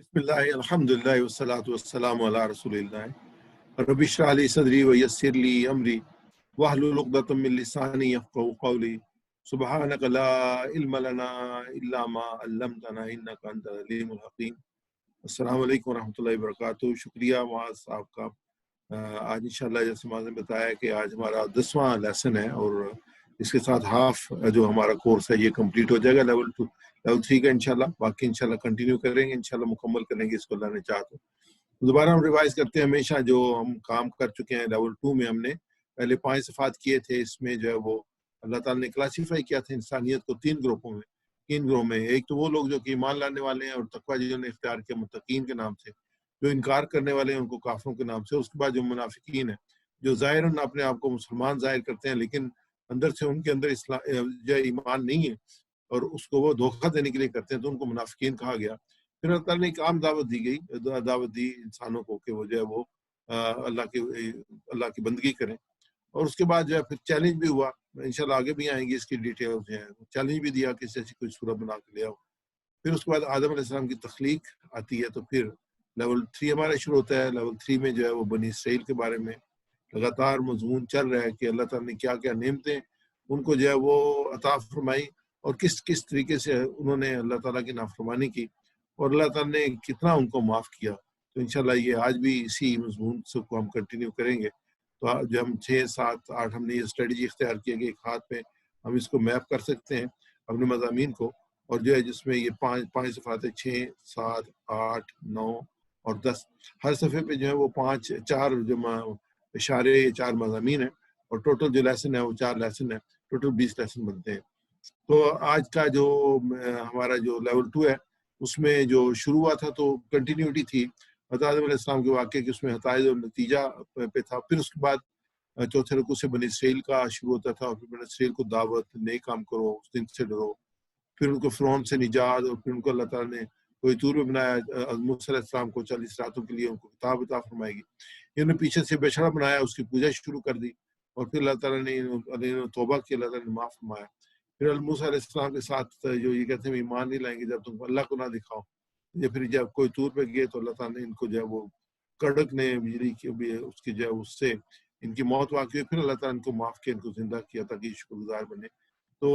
بسم اللہ الحمد للہ والصلاۃ والسلام علی رسول اللہ رب اشرح لی صدری ویسر لی امری واحلل عقدۃ من لسانی یفقهوا قولی سبحانک لا علم لنا الا ما علمتنا انک انت العلیم الحکیم۔ السلام علیکم ورحمۃ اللہ وبرکاتہ۔ شکریہ معاذ صاحب کا۔ آج انشاءاللہ جیسے معاذ نے بتایا کہ آج ہمارا 10واں لیسن ہے اور اس کے ساتھ ہاف جو ہمارا کورس ہے یہ کمپلیٹ ہو جائے گا لیول 3 کا انشاءاللہ۔ باقی انشاءاللہ کنٹینیو کریں گے، انشاءاللہ مکمل کریں گے اس کو اللہ نے چاہا تو۔ دوبارہ ہم ریوائز کرتے ہیں ہمیشہ جو ہم کام کر چکے ہیں لیول 2 میں۔ ہم نے پہلے 5 صفات کیے تھے، اس میں جو ہے وہ اللہ تعالیٰ نے کلاسیفائی کیا تھا انسانیت کو 3 گروہوں میں۔ ایک تو وہ لوگ جو کہ ایمان لانے والے ہیں اور تقویٰ جنہوں نے اختیار کیا متقین کے نام سے، جو انکار کرنے والے ہیں ان کو کافروں کے نام سے۔ اس کے بعد جو منافقین ہیں جو ظاہراً اپنے آپ کو مسلمان ظاہر کرتے ہیں لیکن اندر سے ان کے اندر جو ایمان نہیں ہے اور اس کو وہ دھوکہ دینے کے لیے کرتے ہیں تو ان کو منافقین کہا گیا۔ پھر اللہ تعالیٰ نے ایک عام دعوت دی انسانوں کو کہ وہ جو ہے وہ اللہ کی بندگی کریں۔ اور اس کے بعد جو ہے پھر چیلنج بھی ہوا، انشاءاللہ آگے بھی آئیں گے اس کی ڈیٹیلز جو ہیں۔ چیلنج بھی دیا کہ ایسی کوئی صورت بنا کے لے آؤ۔ پھر اس کے بعد آدم علیہ السلام کی تخلیق آتی ہے، تو پھر لیول 3 ہمارا شروع ہوتا ہے۔ لیول 3 میں جو ہے وہ بنی اسرائیل کے بارے میں لگاتار مضمون چل رہا ہے کہ اللہ تعالیٰ نے کیا کیا نعمتیں ان کو جو ہے وہ عطا فرمائی اور کس طریقے سے انہوں نے اللہ تعالیٰ کی نافرمانی کی اور اللہ تعالیٰ نے کتنا ان کو معاف کیا۔ تو انشاءاللہ یہ آج بھی اسی مضمون سے کو ہم کنٹینیو کریں گے۔ تو جو ہم 6 7 8 ہم نے یہ اسٹریٹجی اختیار کی کہ ایک ہاتھ پہ ہم اس کو میپ کر سکتے ہیں اپنے مضامین کو، اور جو ہے جس میں یہ 5 صفات 6 7 8 9 اور 10، ہر صفحے پہ جو ہے وہ 4 جو اشارے 4 مضامین ہیں اور ٹوٹل جو لیسن ہے وہ 4 لیسن ہے، ٹوٹل 20 لیسن بنتے ہیں۔ تو آج کا جو ہمارا جو لیول 2 ہے اس میں جو شروع ہوا تھا تو کنٹینیوٹی تھی حضرت آدم علیہ السلام کے واقعے کہ اس میں حتائج اور نتیجہ پہ تھا۔ پھر اس کے بعد چوتھے رکوع سے بنی اسرائیل کا شروع ہوتا تھا اور پھر بنی اسرائیل کو دعوت، نئے کام کرو، اس دن سے ڈرو، پھر ان کو فرعون سے نجات، اور پھر ان کو اللہ تعالیٰ نے کوئی طور میں بنایا موسیٰ علیہ السلام کو 40 راتوں کے لیے ان کو کتاب عطا فرمائے گی۔ انہوں نے پیچھے سے بچڑا بنایا، اس کی پوجا شروع کر دی اور پھر اللہ تعالیٰ نے توبہ کی، اللہ تعالیٰ نے معاف فرمایا۔ پھر موسیٰ علیہ السلام کے ساتھ جو یہ کہتے ہیں ایمان نہیں لائیں گے جب تم اللہ کو نہ دکھاؤ، یا پھر جب کوئی طور پہ گئے تو اللہ تعالیٰ نے ان کو جو ہے وہ کڑک نے بجلی کی بھی اس کی جو ہے اس سے ان کی موت واقع ہوئی، پھر اللہ تعالیٰ نے ان کو معاف کیا، ان کو زندہ کیا تاکہ یہ شکر گزار بنے۔ تو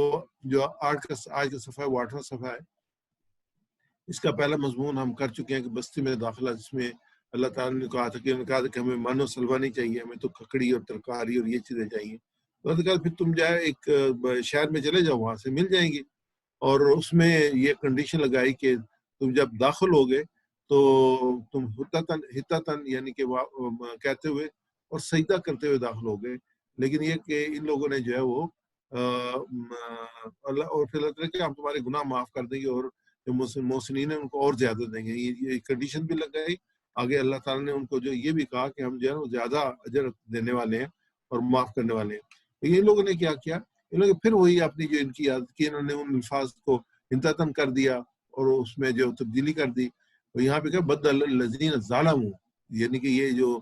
جو آج کا صفحہ ہے وہ 8واں صفحہ ہے۔ اس کا پہلا مضمون ہم کر چکے ہیں کہ بستی میں داخلہ، جس میں اللہ تعالیٰ نے کہا تھا کہ ہمیں من و سلوا نہیں چاہیے، ہمیں تو ککڑی اور ترکاری اور یہ چیزیں چاہیے۔ تو اللہ تعالیٰ پھر تم جائے ایک شہر میں چلے جاؤ، وہاں سے مل جائیں گی، اور اس میں یہ کنڈیشن لگائی کہ تم جب داخل ہوگے تو تم حتتاً یعنی کہ کہتے ہوئے اور سجدہ کرتے ہوئے داخل ہوگے، لیکن یہ کہ ان لوگوں نے جو ہے وہ اللہ اور پھر اللہ تعالیٰ کہ ہم تمہارے گناہ معاف کر دیں گے اور جو محسنین ہیں ان کو اور زیادہ دیں گے۔ یہ کنڈیشن بھی لگائی آگے۔ اللہ تعالیٰ نے ان کو جو یہ بھی کہا کہ ہم جو ہے وہ زیادہ اجر دینے والے ہیں اور معاف کرنے والے ہیں۔ یہ لوگوں نے کیا کیا، ان لوگوں پھر وہی اپنی جو ان کی عادت کی، انہوں نے ان الفاظ کو انتتن کر دیا اور اس میں جو تبدیلی کر دی۔ تو یہاں پہ کہ بدل الذین ظلموا، یعنی کہ یہ جو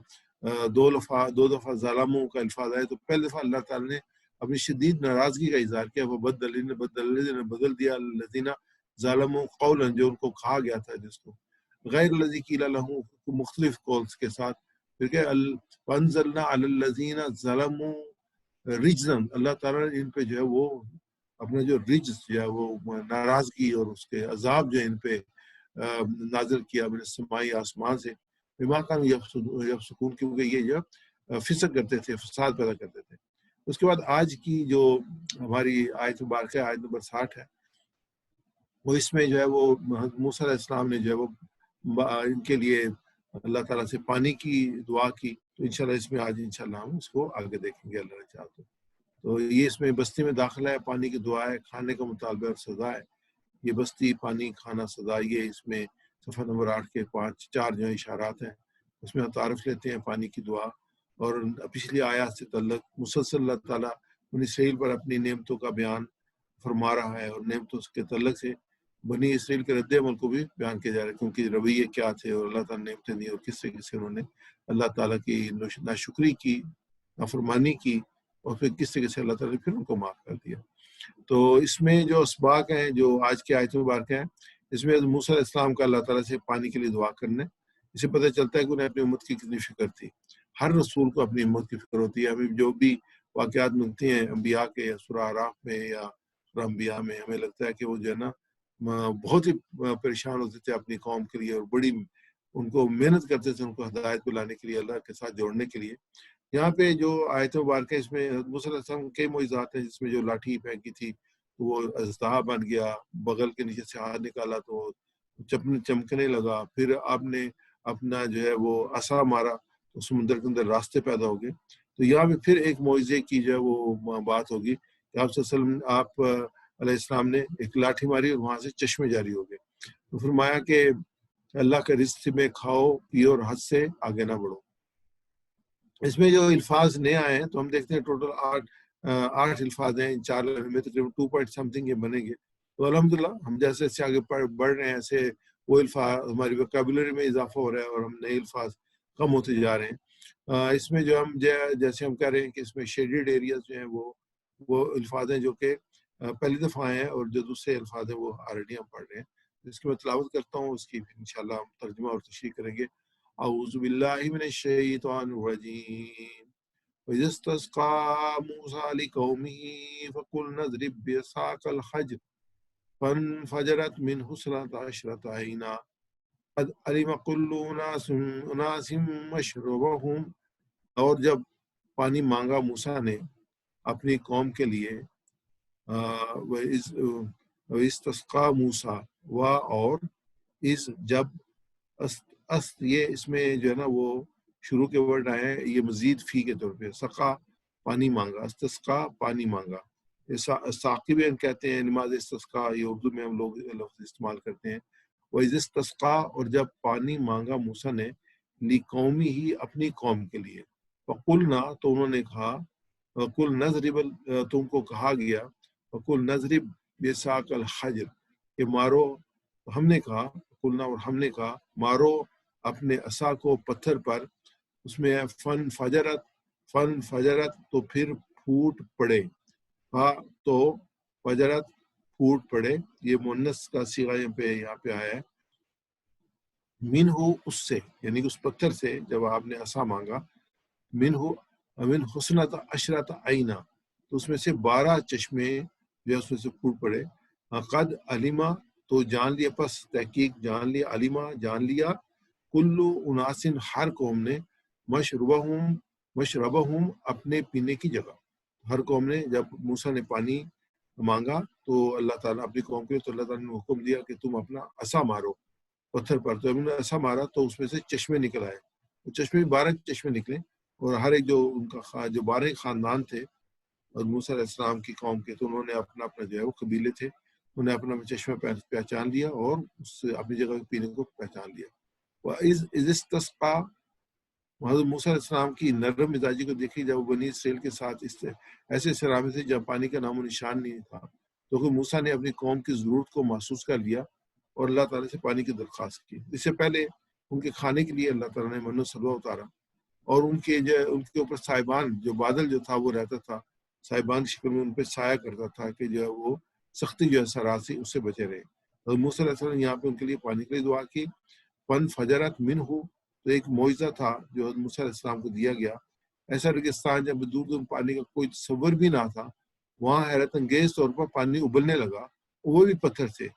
دو دفعہ ظالموں کا الفاظ آئے، تو پہلے دفعہ اللہ تعالیٰ نے اپنی شدید ناراضگی کا اظہار کیا، وہ بدل دیا الذین ظالموا قولا، جو ان کو کہا گیا تھا جس کو غیر الذی قیل لہم، مختلف قولز کے ساتھ۔ پھر کہ وانزلنا علی الذین ظلموا رجزا، اللہ تعالیٰ نے ان پہ جو ہے وہ اپنا جو رجز جو ہے وہ ناراضگی اور اس کے عذاب جو ہے ان پہ نازل کیا من السماء، آسمان سے، بما کانوا یفسقون، کیونکہ یہ جو فسق کرتے تھے، فساد پیدا کرتے تھے۔ اس کے بعد آج کی جو ہماری آیت مبارکہ آیت نمبر 60 ہے، وہ اس میں جو ہے وہ موسیٰ علیہ السلام نے جو ہے وہ ان کے لیے اللہ تعالیٰ سے پانی کی دعا کی۔ تو انشاءاللہ اس میں آج انشاءاللہ ہم اس کو آگے دیکھیں گے اللہ نے چاہا تو۔ یہ اس میں بستی میں داخلہ ہے، پانی کی دعا ہے، کھانے کا مطالبہ اور سزا ہے۔ یہ بستی، پانی، کھانا، سزا، یہ اس میں صفحہ نمبر 8 کے 4 جو اشارات ہیں اس میں تعارف لیتے ہیں پانی کی دعا، اور پچھلی آیات سے تعلق مسلسل اللہ تعالیٰ بنی اسرائیل پر اپنی نعمتوں کا بیان فرما رہا ہے، اور نعمتوں کے تعلق سے بنی اسرائیل کے رد عمل کو بھی بیان کیا جا رہا ہے، کیونکہ رویے کیا تھے اور اللہ تعالیٰ نے نعمتیں دی اور کس طریقے سے انہوں نے اللہ تعالیٰ کی ناشکری کی، نافرمانی کی، اور پھر کس طریقے سے اللہ تعالیٰ نے پھر ان کو معاف کر دیا۔ تو اس میں جو اسباق ہیں جو آج کی آیت مبارکہ ہیں، اس میں موسیٰ علیہ السلام کا اللہ تعالیٰ سے پانی کے لیے دعا کرنا ہے۔ اسے پتہ چلتا ہے کہ انہیں اپنی امت کی کتنی فکر تھی۔ ہر رسول کو اپنی امت کی فکر ہوتی ہے۔ ہمیں جو بھی واقعات ملتے ہیں انبیاء کے یا سورہ اعراف میں یا سورہ انبیاء میں، ہمیں لگتا ہے کہ وہ جو ہے نا بہت ہی پریشان ہوتے تھے اپنی قوم کے لیے، اور بڑی ان کو محنت کرتے تھے ان کو ہدایت کو لانے کے لیے، اللہ کے ساتھ جوڑنے کے لیے۔ یہاں پہ جو آیت مبارکہ اس میں موسیٰ علیہ السلام کے معجزات ہیں، جس میں جو لاٹھی پھینکی تھی وہ اژدہا بن گیا، بغل کے نیچے سے ہاتھ نکالا تو چمکنے لگا، پھر آپ نے اپنا جو ہے وہ عصا مارا تو سمندر کے اندر راستے پیدا ہو گئے۔ تو یہاں پہ پھر ایک معجزے کی جو ہے وہ بات ہوگی کہ آپ صلی اللہ علیہ وسلم آپ علیہ السلام نے ایک لاٹھی ماری اور وہاں سے چشمے جاری ہو گئے۔ تو فرمایا کہ اللہ کے رزق میں کھاؤ پیو اور حد سے آگے نہ بڑھو۔ اس میں جو الفاظ نئے آئے ہیں تو ہم دیکھتے ہیں ٹوٹل 8 الفاظ ہیں، ان 4 لائنوں میں تقریباً 2 پوائنٹ سمتھنگ یہ بنیں گے۔ تو الحمدللہ ہم جیسے سے آگے بڑھ رہے ہیں ایسے وہ الفاظ ہماری ویکیبولری میں اضافہ ہو رہا ہے اور ہم نئے الفاظ کم ہوتے جا رہے ہیں۔ اس میں جو ہم جیسے ہم کہہ رہے ہیں کہ اس میں شیڈیڈ ایریاز جو ہیں وہ الفاظ ہیں جو کہ پہلی دفعہ آئے ہیں، اور جو دوسرے الفاظ ہیں وہ آلریڈی ہم پڑھ رہے ہیں۔ اس کی میں تلاوت کرتا ہوں، اس کی انشاءاللہ ہم ترجمہ اور تشریح کریں گے۔ اعوذ باللہ من الشیطان الرجیم وَإِذِ اسْتَسْقَىٰ مُوسَىٰ لِقَوْمِهِ فَقُلْنَا اضْرِب بِّعَصَاكَ الْحَجَرَ فَانفَجَرَتْ مِنْهُ اثْنَتَا عَشْرَةَ عَيْنًا قَدْ عَلِمَ كُلُّ أُنَاسٍ مَّشْرَبَهُمْ۔ اور جب پانی مانگا موسیٰ نے اپنی قوم کے لیے، وَإِسْتَسْقَىٰ مُوسَىٰ اور جب یہ اس میں جو ہے نا وہ شروع کے ورڈ آئے ہیں، یہ مزید فی کے طور پہ، سقا پانی مانگا، استسقا پانی مانگا، ثاقبین کہتے ہیں نماز استسقا، یہ اردو میں ہم لوگ لفظ استعمال کرتے ہیں۔ وَإِذِ اسْتَسْقَىٰ اور جب پانی مانگا موسیٰ نے لِقَوْمِهِ ہی اپنی قوم کے لیے، فَقُلْنَا تو انہوں نے کہا، قُلْ نَضْرِبْ تم کو کہا گیا، فَقُلْ نَضْرِبْ بِعَصَاكَ الْحَجَرَ کہ مارو، ہم نے کہا قلنا اور ہم نے کہا مارو اپنے عصا کو پتھر پر، اس میں فن فجرت تو پھر پھوٹ پڑے، تو فجرت پھوٹ پڑے، یہ مؤنث کا صیغہ یہاں پہ آیا ہے۔ منہ اس سے یعنی اس پتھر سے جب آپ نے عصا مانگا، من حسنت عشرت عینا تو اس میں سے 12 چشمے جو اس میں سے پھوٹ پڑے۔ قد علیما تو جان لیا، پس تحقیق جان لیا، علیما جان لیا، کلو اناسن ہر قوم نے، مشربہم اپنے پینے کی جگہ، ہر قوم نے جب موسیٰ نے پانی مانگا تو اللہ تعالیٰ اپنی قوم کے، تو اللہ تعالیٰ نے حکم دیا کہ تم اپنا عصا مارو پتھر پر، تو انہوں نے عصا مارا تو اس میں سے چشمے نکل آئے، وہ چشمے 12 چشمے نکلے، اور ہر ایک جو ان کا جو 12 خاندان تھے اور موسیٰ علیہ السلام کی قوم کے، تو انہوں نے اپنا جو ہے وہ قبیلے تھے، انہوں نے اپنا چشمہ پہچان لیا اور اس سے اپنی جگہ پینے کو پہچان لیا۔ وَإِذِ اسْتَسْقَىٰ حضرت موسیٰ علیہ السلام کی نرم مزاجی کو دیکھی، جب وہ بنی اسرائیل کے ساتھ ایسے سرامے تھے جب پانی کا نام و نشان نہیں تھا، تو کہ موسیٰ نے اپنی قوم کی ضرورت کو محسوس کر لیا اور اللہ تعالیٰ سے پانی کی درخواست کی۔ اس سے پہلے ان کے کھانے کے لیے اللہ تعالیٰ نے من و سلوہ اتارا، اور ان کے اوپر صاحبان جو بادل جو تھا وہ رہتا تھا، صاحبان کی شکل میں ان پہ سایہ کرتا تھا کہ جو ہے وہ سختی جو ہے سراسری اس سے بچے رہے۔ اور موسیٰ علیہ السلام نے یہاں پہ ان کے لیے پانی کے لیے دعا کی۔ فن فجرت منہ تو ایک معجزہ تھا جو موسیٰ علیہ السلام کو دیا گیا، ایسا ریگستان جب دور دور پانی کا کوئی تصور بھی نہ تھا، وہاں حیرت انگیز طور پر پانی ابلنے لگا، وہ بھی پتھر سے،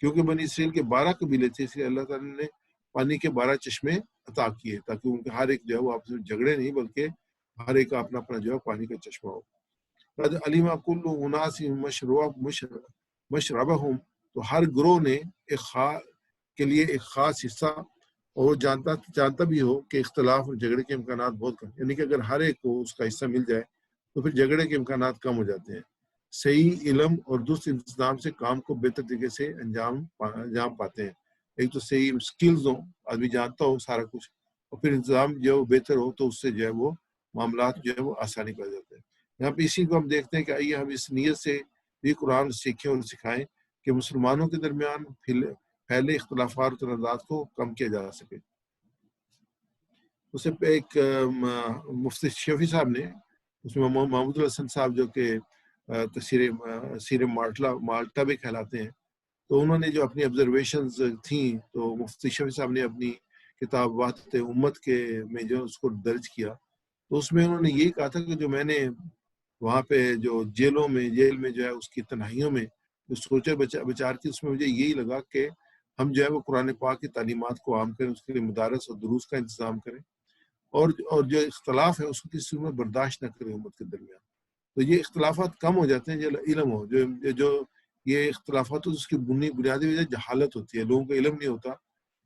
کیونکہ بنی اسرائیل کے 12 قبیلے تھے، اس لیے اللہ تعالیٰ نے پانی کے 12 چشمے عطا کیے تاکہ ان کے ہر ایک جو ہے وہ آپس میں جھگڑے نہیں، بلکہ ہر ایک کا اپنا اپنا جو ہے پانی کا چشمہ ہو۔ قد علم کل اناس مشربہم تو ہر گروہ نے کے لیے ایک خاص حصہ، اور جانتا بھی ہو کہ اختلاف اور جھگڑے کے امکانات بہت کم، یعنی کہ اگر ہر ایک کو اس کا حصہ مل جائے تو پھر جھگڑے کے امکانات کم ہو جاتے ہیں۔ صحیح علم اور درست انتظام سے کام کو بہتر طریقے سے انجام پاتے ہیں۔ ایک تو صحیح سکلز ہوں، آدمی جانتا ہو سارا کچھ، اور پھر انتظام جو بہتر ہو تو اس سے جو ہے وہ معاملات جو ہے وہ آسانی پا جاتے ہیں۔ یہاں پہ اسی کو ہم دیکھتے ہیں کہ آئیے ہم اس نیت سے بھی قرآن سیکھیں اور سکھائیں کہ مسلمانوں کے درمیان پھیلے اختلافات اور تنازعات کو کم کیا جا سکے۔ اس سے ایک مفتی شفیع صاحب نے، اس میں محمود الحسن صاحب جو کہ تفسیر مالٹا بھی کہلاتے ہیں، تو انہوں نے جو اپنی آبزرویشنز تھیں تو مفتی شفیع صاحب نے اپنی کتاب وحدت امت کے میں جو اس کو درج کیا، تو اس میں انہوں نے یہی کہا تھا کہ جو میں نے وہاں پہ جو جیل میں جو ہے اس کی تنہائیوں میں جو سوچے بچار کی، اس میں مجھے یہی لگا کہ ہم جو ہے وہ قرآن پاک کی تعلیمات کو عام کریں، اس کے لیے مدارس اور دروس کا انتظام کریں، اور جو اختلاف ہے اس کو کسی میں برداشت نہ کریں امت کے درمیان. تو یہ اختلافات کم ہو جاتے ہیں جو علم ہو. جو یہ اختلافات اس کی بنیادی وجہ جہالت ہوتی ہے، لوگوں کو علم نہیں ہوتا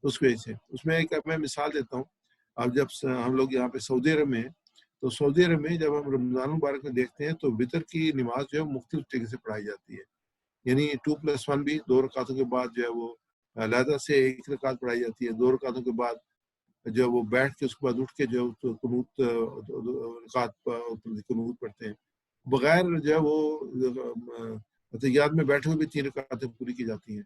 اس وجہ سے. اس میں ایک میں مثال دیتا ہوں. اب جب ہم لوگ یہاں پہ سعودی عرب میں ہیں، تو سعودی عرب میں جب ہم رمضان المبارک میں دیکھتے ہیں تو وطر کی نماز جو ہے مختلف طریقے سے پڑھائی جاتی ہے. یعنی 2+1 بھی 2 رکعتوں کے بعد جو ہے وہ علیحدہ سے 1 رکعت پڑھائی جاتی ہے. 2 رکعتوں کے بعد جو وہ بیٹھ کے اس کے بعد اٹھ کے جو قنوت پڑھتے ہیں. بغیر جو ہے وہ تحیات میں بیٹھے ہوئے بھی 3 رکعتیں پوری کی جاتی ہیں.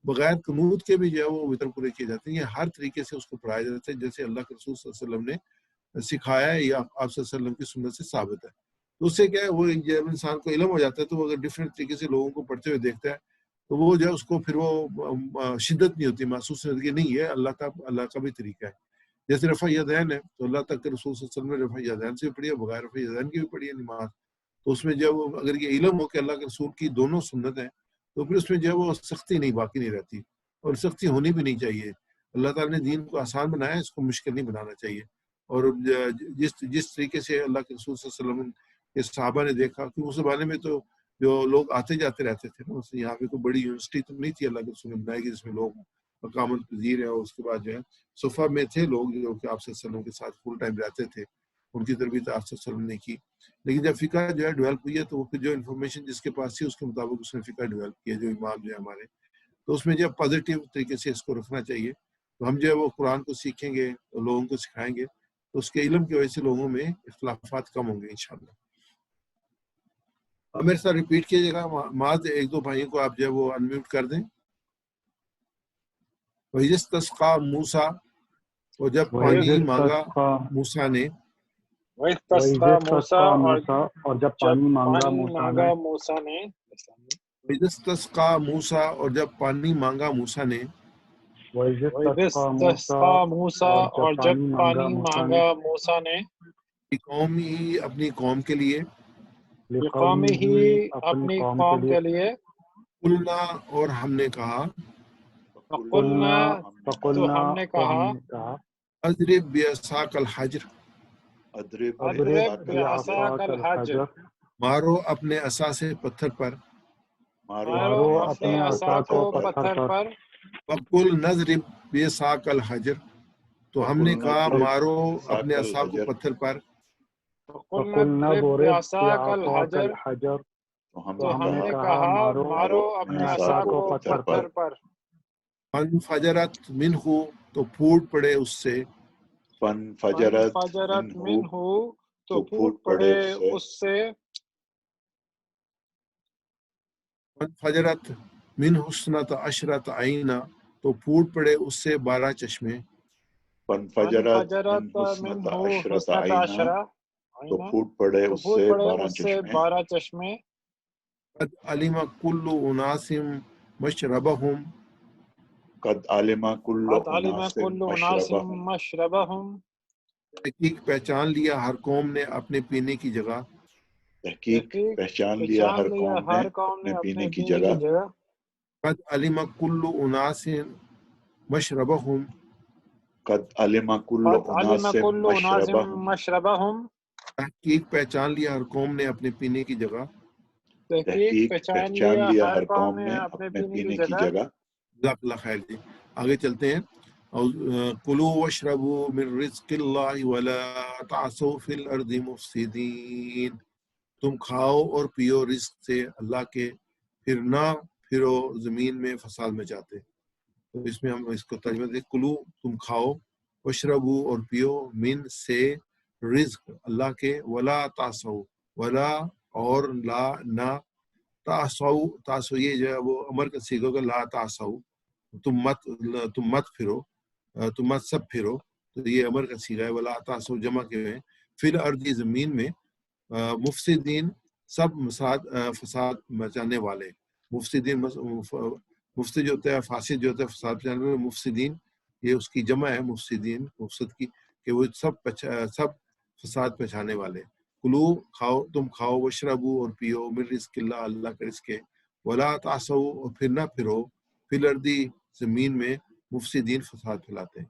بغیر قنوت کے بھی جو ہے وہ وطر پورے کیے جاتے ہیں. یہ ہر طریقے سے اس کو پڑھایا جاتا ہے جیسے اللہ کے رسول صلی اللہ علیہ وسلم نے سکھایا ہے یا آپ صلی اللہ علیہ وسلم کی سنت سے ثابت ہے. تو اس سے کیا ہے، وہ جب انسان کو علم ہو جاتا ہے تو وہ اگر ڈفرینٹ طریقے سے لوگوں کو پڑھتے ہوئے دیکھتا ہے تو وہ جو ہے اس کو پھر وہ شدت نہیں ہوتی، محسوس نہیں ہوتی کہ نہیں یہ اللہ کا بھی طریقہ ہے. جیسے رفع یدین ہے تو اللہ تک کے رسول صلی اللہ علیہ وسلم نے رفع یدین سے بھی پڑھی ہے، بغیر رفع یدین کی بھی پڑھی ہے نماز. تو اس میں جب اگر یہ علم ہو کہ اللہ کے رسول کی دونوں سنت ہیں تو پھر اس میں جو ہے وہ سختی نہیں باقی نہیں رہتی، اور سختی ہونی بھی نہیں چاہیے. اللہ تعالیٰ نے دین کو آسان بنایا ہے، اس کو مشکل نہیں بنانا چاہیے. اور جس طریقے سے اللہ کے رسول صلی اللہ علیہ وسلم کے صحابہ نے دیکھا کہ اس زمانے میں تو جو لوگ آتے جاتے رہتے تھے نا، یہاں پہ کوئی بڑی یونیورسٹی تو نہیں تھی اللہ کے رسول نے بنائی گی جس میں لوگ اقامت پذیر ہے. اور اس کے بعد جو ہے صفہ میں تھے لوگ جو کہ آپ صلی اللہ علیہ وسلم کے ساتھ فل ٹائم رہتے تھے، ان کی تربیت آپ صلی اللہ علیہ وسلم نے کی. لیکن جب فقہ جو ہے ڈیولپ ہوئی ہے تو جو انفارمیشن جس کے پاس تھی اس کے مطابق اس نے فقہ ڈیولپ کیا جو امام جو ہے ہمارے. تو اس میں جو پازیٹیو طریقے سے اس کو رکھنا چاہیے. تو ہم جو ہے وہ قرآن کو سیکھیں گے، لوگوں کو سکھائیں گے، تو اس کے علم کی وجہ سے لوگوں میں اختلافات کم ہوں گے انشاءاللہ. اب میرے ساتھ ریپیٹ کیجیے گا. معاذ 1-2 بھائیوں کو آپ جو ہے وہ انمیوٹ کر دیں. وَإِذِ اسْتَسْقَىٰ مُوسَىٰ، اور جب پانی مانگا موسیٰ نے. وَإِذِ اسْتَسْقَىٰ مُوسَىٰ، اور جب پانی مانگا موسیٰ نے. وَإِذِ اسْتَسْقَىٰ مُوسَىٰ، اور جب پانی مانگا موسیٰ نے. وَإِذِ اسْتَسْقَىٰ مُوسَىٰ، اور جب پانی مانگا موسیٰ نے. اپنی قوم کے لیے. لِقَوْمِهِ، اپنی قوم کے لیے. قُلْنَا، اور ہم نے کہا. فَقُلْنَا، تو ہم نے کہا. اضرب بعصاک الحجر، اضرب بعصاک الحجر، مارو اپنے عصا سے پتھر پر. مارو اپنے عصا کو پتھر پر. وَقُلْ نَضْرِب بِعَصَاكَ الْحَجَرَ، تو ہم نے کہا مارو اپنے عصا کو پتھر پر. وَقُلْ نَضْرِب بِعَصَاكَ الْحَجَرَ، تو ہم نے کہا مارو اپنے عصا کو پتھر پر. فَانْفَجَرَتْ مِنْهُ، تو پھوٹ پڑے اس سے. فَانْفَجَرَتْ مِنْهُ، تو پھوٹ پڑے اس سے. فَانْفَجَرَتْ مِنْهُ اثْنَتَ عَشْرَةَ عَيْنًا، تو پھوٹ پڑے اس سے 12 چشمے. فَانْفَجَرَتْ مِنْهُ اثْنَتَ عَشْرَةَ تو پھوٹ پڑے اس سے 12 چشمے. قَدْ عَلِمَ كُلُّ أُنَاسٍ مَشْرَبَهُمْ، قد علم كل أناس مشربهم، تحقیق پہچان لیا ہر قوم نے اپنے پینے کی جگہ. تحقیق پہچان لیا ہر قوم نے اپنے پینے کی جگہ. قد علم كل أناس مشربهم، قد علم كل أناس مشربهم، تحقیق پہچان لیا ہر قوم نے اپنے پینے کی جگہ. تحقیق پہچان لیا ہر قوم نے اپنے پینے کی جگہ. جزاک اللہ خیر. جی آگے چلتے ہیں. کلوا واشربوا من رزق اللہ ولا تعثوا فی الارض مفسدین، تم کھاؤ اور پیو رزق سے اللہ کے، پھر نہ پھرو زمین میں فساد مچاتے. تو اس میں ہم اس کو ترجمہ دیں. کلو تم کھاؤ، واشربوا اور پیو، من سے، رزق اللہ کے، ولا تعثوا، ولا اور لا نہ، تعثوا یہ جو ہے وہ امر کا صیغہ ہوگا. لا تعثوا، تم مت پھرو، تم مت سب پھرو، تو یہ امر کا صیغہ ہے. ولا تعثوا جمع کے ہیں. فی الارض زمین میں، مفسدین سب فساد مچانے والے. مفسدین مفسد جو ہوتا ہے فاسد جو ہوتا ہے فساد پھیلانے والے، مفسدین یہ اس کی جمع ہے مفسدین مفسد کی، کہ وہ سب فساد پہنچانے والے۔ کلو کھاؤ تم کھاؤ، وشربو اور پیو، من رزق اللہ اللہ کے رزق کے، ولا تعصو اور پھر نہ پھرو، فی الارض زمین میں، مفسدین فساد پھیلاتے ہیں۔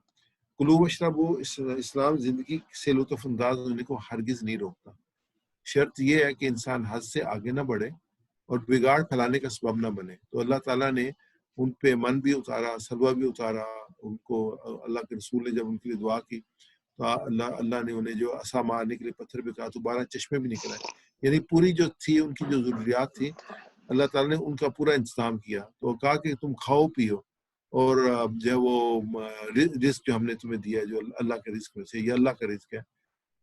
کلو وشربو اسلام زندگی سے لطف انداز ہونے کو ہرگز نہیں روکتا، شرط یہ ہے کہ انسان حد سے آگے نہ بڑھے اور بگاڑ پھیلانے کا سبب نہ بنے۔ تو اللہ تعالیٰ نے ان پہ من بھی اتارا، سلوہ بھی اتارا، ان کو اللہ کے رسول نے جب ان کے لیے دعا کی تو اللہ نے انہیں جو عصا مارنے کے لیے پتھر پہ کہا تو 12 چشمے بھی نکل آئے، یعنی پوری جو تھی ان کی جو ضروریات تھی اللہ تعالیٰ نے ان کا پورا انتظام کیا۔ تو کہا کہ تم کھاؤ پیو اور جو ہے وہ رزق جو ہم نے تمہیں دیا ہے جو اللہ کے رزق میں سے، یہ اللہ کا رزق ہے،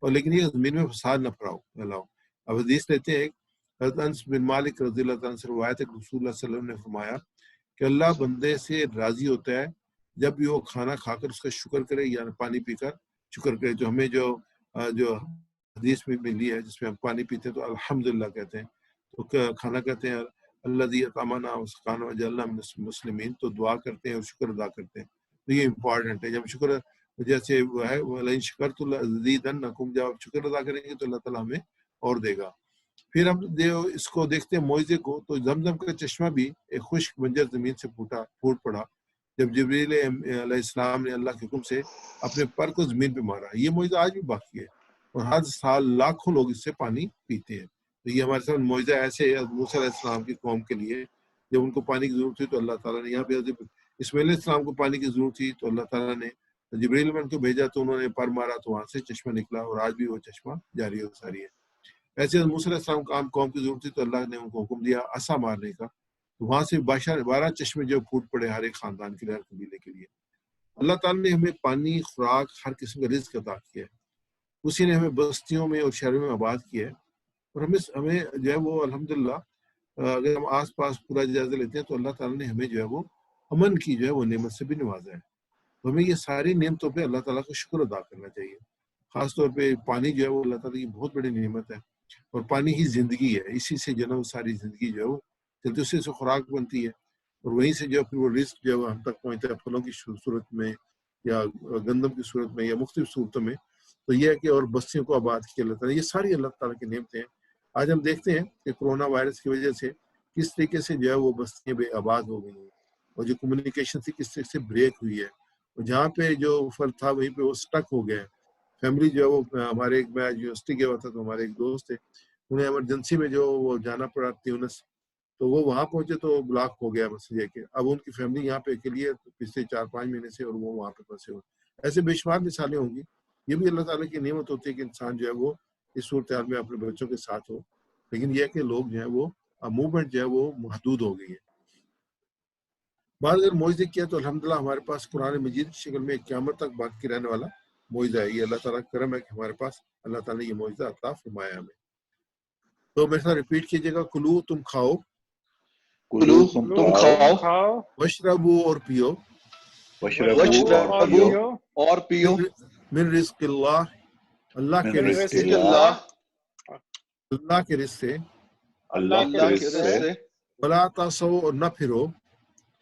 اور لیکن یہ زمین میں فساد نہ پھیلاؤ۔ اب حدیث لیتے ہیں حضرت انس بن مالک رضی اللہ عنہ سے روایت ہے کہ رسول اللہ صلی اللہ علیہ وسلم نے فرمایا کہ اللہ بندے سے راضی ہوتا ہے جب بھی وہ کھانا کھا کر اس کا شکر کرے یا پانی پی کر شکر کرے۔ جو ہمیں جو حدیث میں ملی ہے جس میں ہم پانی پیتے ہیں تو الحمدللہ کہتے ہیں، تو کھانا کہتے ہیں الذی اطعمنا وسقانا وجعلنا من المسلمین، تو دعا کرتے ہیں اور شکر ادا کرتے ہیں۔ تو یہ امپورٹنٹ ہے، جب شکر جیسے وہ ہے وَلَئِن شَكَرْتُمْ لَأَزِيدَنَّكُمْ، جب آپ شکر ادا کریں گے تو اللہ تعالیٰ ہمیں اور دے گا۔ پھر ہم اس کو دیکھتے ہیں معجزے کو، تو زمزم کا چشمہ بھی ایک خشک بنجر زمین سے پھوٹ پڑا جب جبریل علیہ السلام نے اللہ کے حکم سے اپنے پر کو زمین پہ مارا۔ یہ معجزہ آج بھی باقی ہے اور ہر سال لاکھوں لوگ اس سے پانی پیتے ہیں۔ تو یہ ہمارے ساتھ معجزہ ایسے ہے موسیٰ علیہ السلام کی قوم کے لیے، جب ان کو پانی کی ضرورت تھی تو اللہ تعالیٰ نے، یہاں پہ اسماعیل علیہ السلام کو پانی کی ضرورت تھی تو اللہ تعالیٰ نے جبریل میں ان کو بھیجا تو انہوں نے پر مارا تو وہاں سے چشمہ نکلا، اور آج بھی وہ چشمہ جاری و ساری ہے۔ ایسے موسیٰ علیہ السلام کو عام قوم کی ضرورت تھی تو اللہ نے ان کو حکم دیا عصا مارنے کا، تو وہاں سے 12 چشمے جو پھوٹ پڑے ہر ایک خاندان کے لیے، ہر قبیلے کے لیے۔ اللہ تعالیٰ نے ہمیں پانی، خوراک، ہر قسم کا رزق عطا کیا ہے، اسی نے ہمیں بستیوں میں اور شہروں میں آباد کیا ہے، اور ہمیں جو ہے وہ الحمدللہ اگر ہم آس پاس پورا جائزہ لیتے ہیں تو اللہ تعالیٰ نے ہمیں جو ہے وہ امن کی جو ہے وہ نعمت سے بھی نوازا ہے۔ تو ہمیں یہ ساری نعمتوں پہ اللہ تعالیٰ کا شکر ادا کرنا چاہیے۔ خاص طور پہ پانی جو ہے وہ اللہ تعالیٰ کی بہت بڑی نعمت ہے، اور پانی ہی زندگی ہے، اسی سے جو ہے وہ ساری زندگی جو ہے وہ چلتی، اسی سے خوراک بنتی ہے، اور وہیں سے جو پھر وہ رزق جو ہے وہ ہم تک پہنچتا ہے پھلوں کی صورت میں یا گندم کی صورت میں یا مختلف صورتوں میں۔ تو یہ ہے کہ اور بستیوں کو آباد کیا اللہ تعالیٰ، یہ ساری اللہ تعالیٰ کی نعمتیں ہیں۔ آج ہم دیکھتے ہیں کہ کرونا وائرس کی وجہ سے کس طریقے سے جو ہے وہ بستیاں بے آباد ہو گئی ہیں، اور جو کمیونیکیشن تھی کس طریقے سے بریک ہوئی ہے، اور جہاں پہ جو فرد تھا وہیں پہ وہ سٹک ہو گیا ہے۔ فیملی جو ہے وہ ہمارے میں یونیورسٹی گیا ہوا تھا تو ہمارے ایک دوست تھے، انہیں ایمرجنسی میں جو وہ جانا پڑا تیونس، تو وہ وہاں پہنچے تو بلاک ہو گیا مسئلہ کہ اب ان کی فیملی یہاں پہ اکیلی ہے پچھلے 4-5 مہینے سے، اور وہ وہاں پہ پھنسے ہوئے۔ ایسے بے شمار مثالیں ہوں گی۔ یہ بھی اللہ تعالیٰ کی نعمت ہوتی ہے کہ انسان جو ہے وہ اس صورتحال میں اپنے بچوں کے ساتھ ہو، لیکن یہ ہے کہ لوگ جو ہے وہ موومنٹ جو ہے وہ محدود ہو گئی ہے۔ بعد اگر معجزے کیا تو الحمدللہ ہمارے پاس قرآن مجید کی شکل میں قیامت تک باقی رہنے والا معجزہ ہے۔ یہ اللہ تعالیٰ کا کرم ہے کہ ہمارے پاس اللہ تعالیٰ نے یہ معجزہ عطا فرمایا ہمیں۔ تو میرے ساتھ ریپیٹ کیجیے گا، کلو تم کھاؤ، کلو تم کھاؤ، وشربو اور پیو، وشربو اور پیو، من رزق اللہ اللہ کے رزق سے، اللہ کے رزق سے، اللہ کے رزق سے، ولا تعصوا اور نہ پھرو،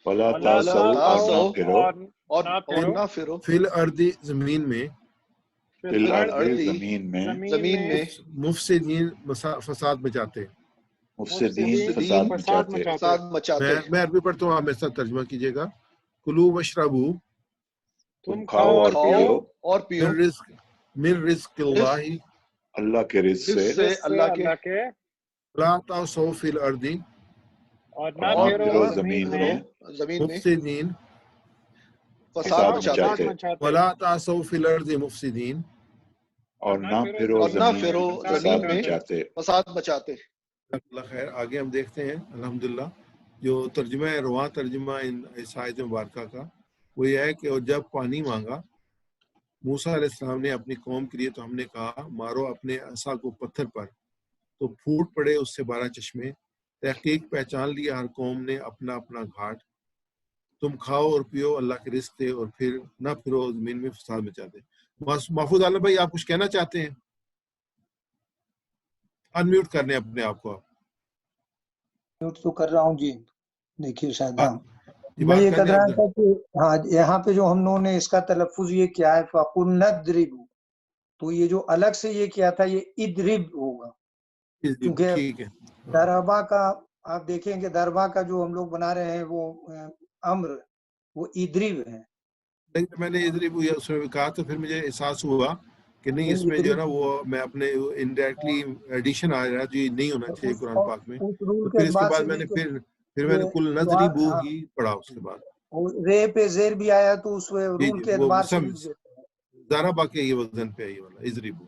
ولا تعصوا اور نہ پھرو، فی الارض زمین میں، فی الارض زمین میں، مفسدین فساد مچاتے۔ مفسدین فساد مچاتے۔ میں عربی پڑھتا ہوں، آپ میرے ساتھ ترجمہ کیجیے گا۔ کلو وشربو تم کھاؤ اور پیو، من رزق اللہ اللہ کے رزق سے، اللہ کے، لا تعصوا فی الارض اور نہ پھرو زمین میں، مفسدین فساد مچاتے، ولا تعصوا فی الارض مفسدین اور نہ پھرو زمین میں فساد مچاتے۔ اللہ خیر۔ آگے ہم دیکھتے ہیں الحمدللہ جو ترجمہ ہے، رواں ترجمہ اس آیت مبارکہ کا وہ یہ ہے کہ اور جب پانی مانگا موسیٰ علیہ السلام نے اپنی قوم کے لیے تو ہم نے کہا مارو اپنے عصا کو پتھر پر، تو پھوٹ پڑے اس سے 12 چشمے۔ تحقیق پہچان لیا ہر قوم نے اپنا اپنا گھاٹ، تم کھاؤ اور پیو اللہ کے رزق سے، اور پھر نہ پھرو زمین میں فساد مچاتے۔ محفوظ عالم بھائی آپ کچھ کہنا چاہتے ہیں؟ انمیوٹ کر لیں اپنے آپ کو۔ میوٹ تو کر رہا ہوں جی، دیکھیے شاید۔ ہاں میں یہ کہہ رہا تھا کہ ہاں یہاں پہ جو ہم لوگوں نے اس کا تلفظ یہ کیا ہے فَقُلْ نَضْرِبُ، تو یہ جو الگ سے یہ کیا تھا یہ اِدْرِب ہوگا، کیونکہ دربا کا آپ دیکھیں کہ دربا کا جو ہم لوگ بنا رہے ہیں وہ امر وہ اِدْرِب ہے. میں نے اِدْرِب اس میں کہا تو پھر مجھے احساس ہوا کہ نہیں اس میں جو ہے نا وہ میں اپنے انڈائریکٹلی ایڈیشن آ رہا ہے جو یہ نہیں ہونا چاہیے قرآن پاک میں. تو پھر اس کے بعد میں نے پھر میں نے کل نضربو ہی پڑھا اس کے بعد. رے پہ زیر بھی آیا تو اس رول کے اعتبار سے ضربا کے یہ وزن پہ ہے یہ والا اِدْرِبو.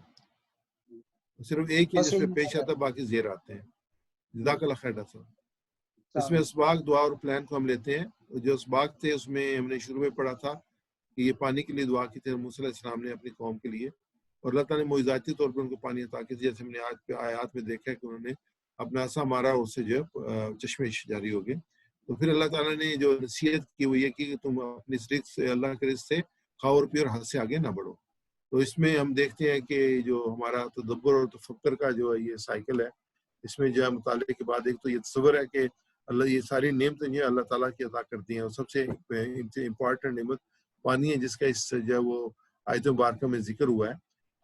صرف ایک ہی جس میں پیش آتا ہے باقی زیر آتے ہیں. جزاک اللہ خیر ڈاکٹر صاحب. اس میں اسباغ دعا اور پلان کو ہم لیتے ہیں. جو اسباغ تھے اس میں ہم نے شروع میں پڑھا تھا کہ یہ پانی کے لیے دعا کی تھی موسیٰ علیہ السلام نے اپنی قوم کے لیے، اور اللہ تعالیٰ نے معجزاتی طور پر ان کو پانی عطا کی تھی. جیسے ہم نے آج پہ آیات میں دیکھا ہے کہ انہوں نے اپنا عصا مارا اور اس سے جو ہے چشمے جاری ہو گئے. تو پھر اللہ تعالیٰ نے جو نصیحت کی وہ یہ کی کہ تم اپنی رزق سے اللہ کے رزق سے کھاؤ اور پیو اور حد سے آگے نہ بڑھو. تو اس میں ہم دیکھتے ہیں کہ جو ہمارا تدبر اور تفکر کا جو یہ سائیکل ہے، اس میں جو ہے مطالعے کے بعد ایک تو یہ تصور ہے کہ اللہ یہ ساری نعمتیں جو اللہ تعالیٰ کی عطا کرتی ہیں، اور سب سے امپورٹنٹ نعمت پانی ہے جس کا اس جو ہے وہ آیت مبارکہ میں ذکر ہوا ہے.